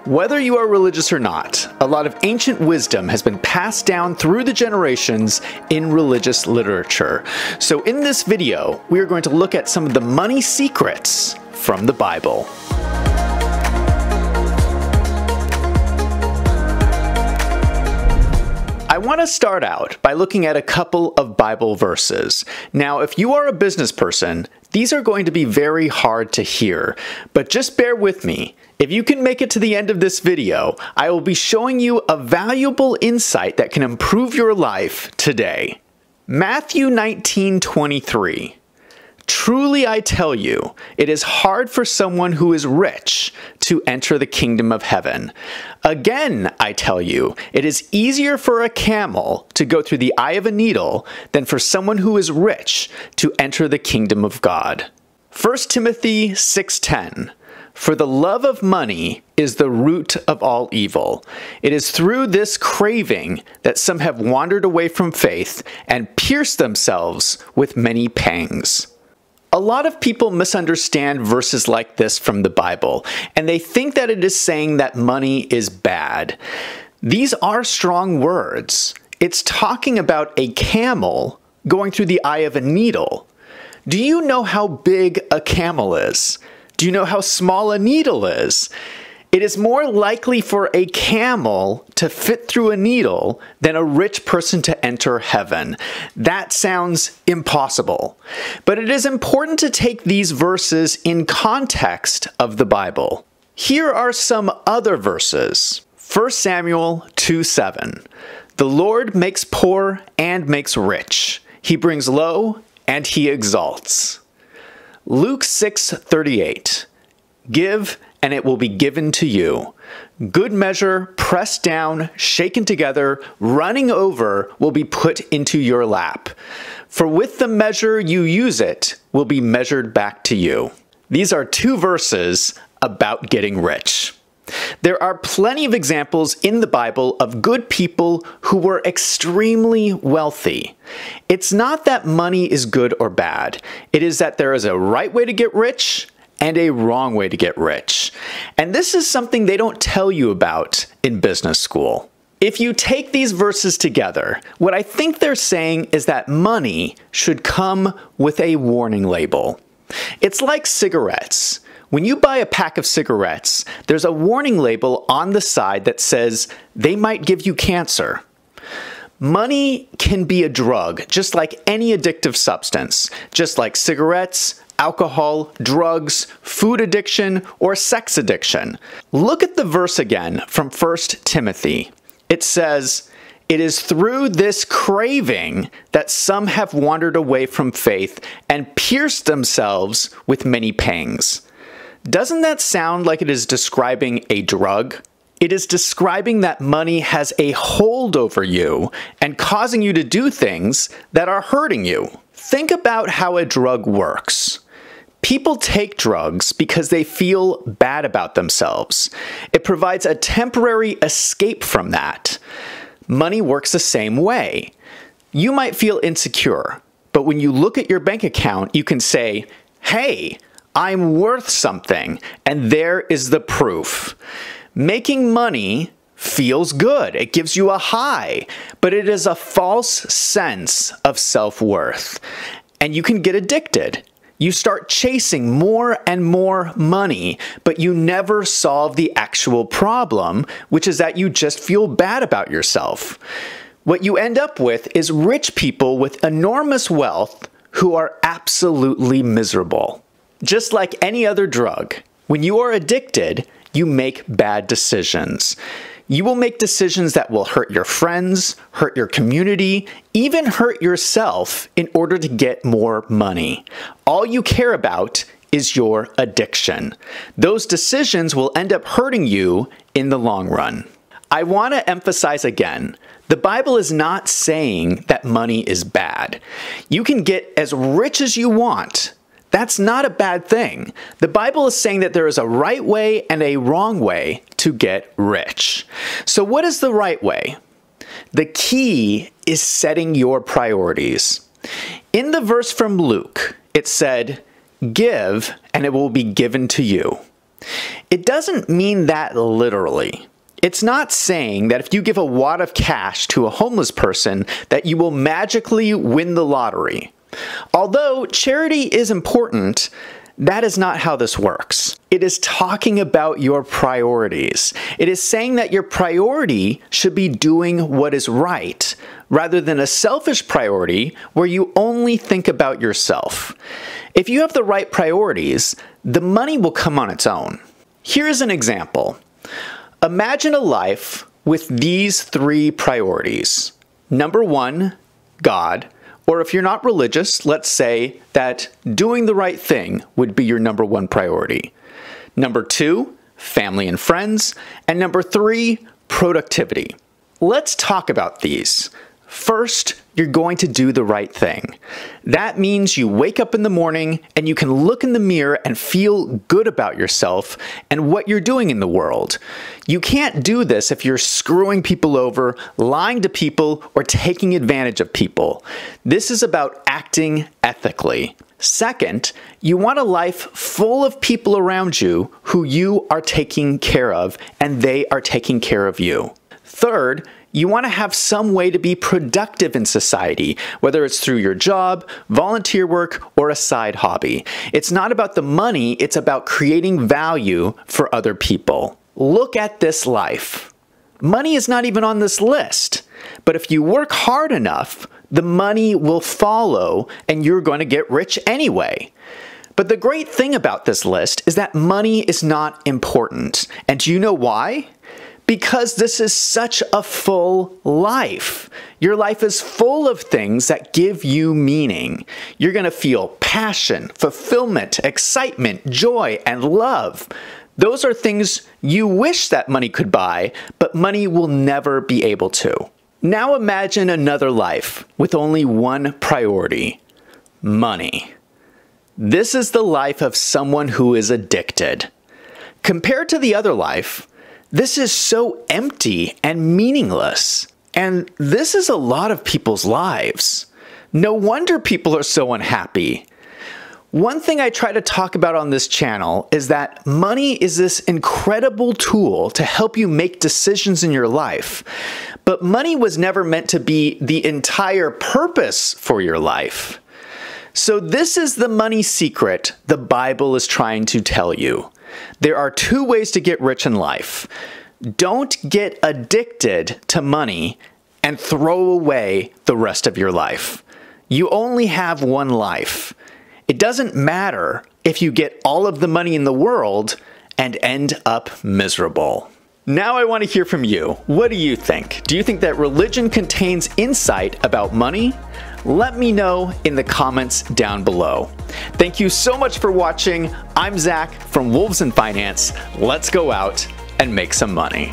Whether you are religious or not, a lot of ancient wisdom has been passed down through the generations in religious literature. So in this video, we are going to look at some of the money secrets from the Bible. I want to start out by looking at a couple of Bible verses. Now, if you are a business person, these are going to be very hard to hear, but just bear with me. If you can make it to the end of this video, I will be showing you a valuable insight that can improve your life today. Matthew 19:23. Truly I tell you, it is hard for someone who is rich to enter the kingdom of heaven. Again, I tell you, it is easier for a camel to go through the eye of a needle than for someone who is rich to enter the kingdom of God. 1 Timothy 6:10. For the love of money is the root of all evil. It is through this craving that some have wandered away from faith and pierced themselves with many pangs. A lot of people misunderstand verses like this from the Bible, and they think that it is saying that money is bad. These are strong words. It's talking about a camel going through the eye of a needle. Do you know how big a camel is? Do you know how small a needle is? It is more likely for a camel to fit through a needle than a rich person to enter heaven. That sounds impossible. But it is important to take these verses in context of the Bible. Here are some other verses. 1 Samuel 2:7. The Lord makes poor and makes rich. He brings low and he exalts. Luke 6:38. Give, and it will be given to you. Good measure, pressed down, shaken together, running over, will be put into your lap. For with the measure you use it, will be measured back to you. These are two verses about getting rich. There are plenty of examples in the Bible of good people who were extremely wealthy. It's not that money is good or bad. It is that there is a right way to get rich and a wrong way to get rich. And this is something they don't tell you about in business school. If you take these verses together, what I think they're saying is that money should come with a warning label. It's like cigarettes. When you buy a pack of cigarettes, there's a warning label on the side that says they might give you cancer. Money can be a drug, just like any addictive substance, just like cigarettes, alcohol, drugs, food addiction, or sex addiction. Look at the verse again from 1 Timothy. It says, it is through this craving that some have wandered away from faith and pierced themselves with many pangs. Doesn't that sound like it is describing a drug? It is describing that money has a hold over you and causing you to do things that are hurting you. Think about how a drug works. People take drugs because they feel bad about themselves. It provides a temporary escape from that. Money works the same way. You might feel insecure, but when you look at your bank account, you can say, hey, I'm worth something, and there is the proof. Making money feels good. It gives you a high, but it is a false sense of self-worth. And you can get addicted. You start chasing more and more money, but you never solve the actual problem, which is that you just feel bad about yourself. What you end up with is rich people with enormous wealth who are absolutely miserable. Just like any other drug, when you are addicted, you make bad decisions. You will make decisions that will hurt your friends, hurt your community, even hurt yourself in order to get more money. All you care about is your addiction. Those decisions will end up hurting you in the long run. I want to emphasize again, the Bible is not saying that money is bad. You can get as rich as you want. That's not a bad thing. The Bible is saying that there is a right way and a wrong way to get rich. So what is the right way? The key is setting your priorities. In the verse from Luke, it said, give and it will be given to you. It doesn't mean that literally. It's not saying that if you give a wad of cash to a homeless person that you will magically win the lottery. Although charity is important, that is not how this works. It is talking about your priorities. It is saying that your priority should be doing what is right, rather than a selfish priority where you only think about yourself. If you have the right priorities, the money will come on its own. Here's an example. Imagine a life with these 3 priorities. Number 1, God. Or if you're not religious, let's say that doing the right thing would be your number 1 priority. Number 2, family and friends. And number 3, productivity. Let's talk about these. First, you're going to do the right thing. That means you wake up in the morning and you can look in the mirror and feel good about yourself and what you're doing in the world. You can't do this if you're screwing people over, lying to people, or taking advantage of people. This is about acting ethically. Second, you want a life full of people around you who you are taking care of and they are taking care of you. Third, you want to have some way to be productive in society, whether it's through your job, volunteer work, or a side hobby. It's not about the money, it's about creating value for other people. Look at this life. Money is not even on this list, but if you work hard enough, the money will follow and you're going to get rich anyway. But the great thing about this list is that money is not important. And do you know why? Because this is such a full life. Your life is full of things that give you meaning. You're going to feel passion, fulfillment, excitement, joy, and love. Those are things you wish that money could buy, but money will never be able to. Now imagine another life with only one priority: money. This is the life of someone who is addicted. Compared to the other life, this is so empty and meaningless. And this is a lot of people's lives. No wonder people are so unhappy. One thing I try to talk about on this channel is that money is this incredible tool to help you make decisions in your life. But money was never meant to be the entire purpose for your life. So this is the money secret the Bible is trying to tell you. There are 2 ways to get rich in life. Don't get addicted to money and throw away the rest of your life. You only have one life. It doesn't matter if you get all of the money in the world and end up miserable. Now I want to hear from you. What do you think? Do you think that religion contains insight about money? Let me know in the comments down below. Thank you so much for watching. I'm Zach from Wolves in Finance. Let's go out and make some money.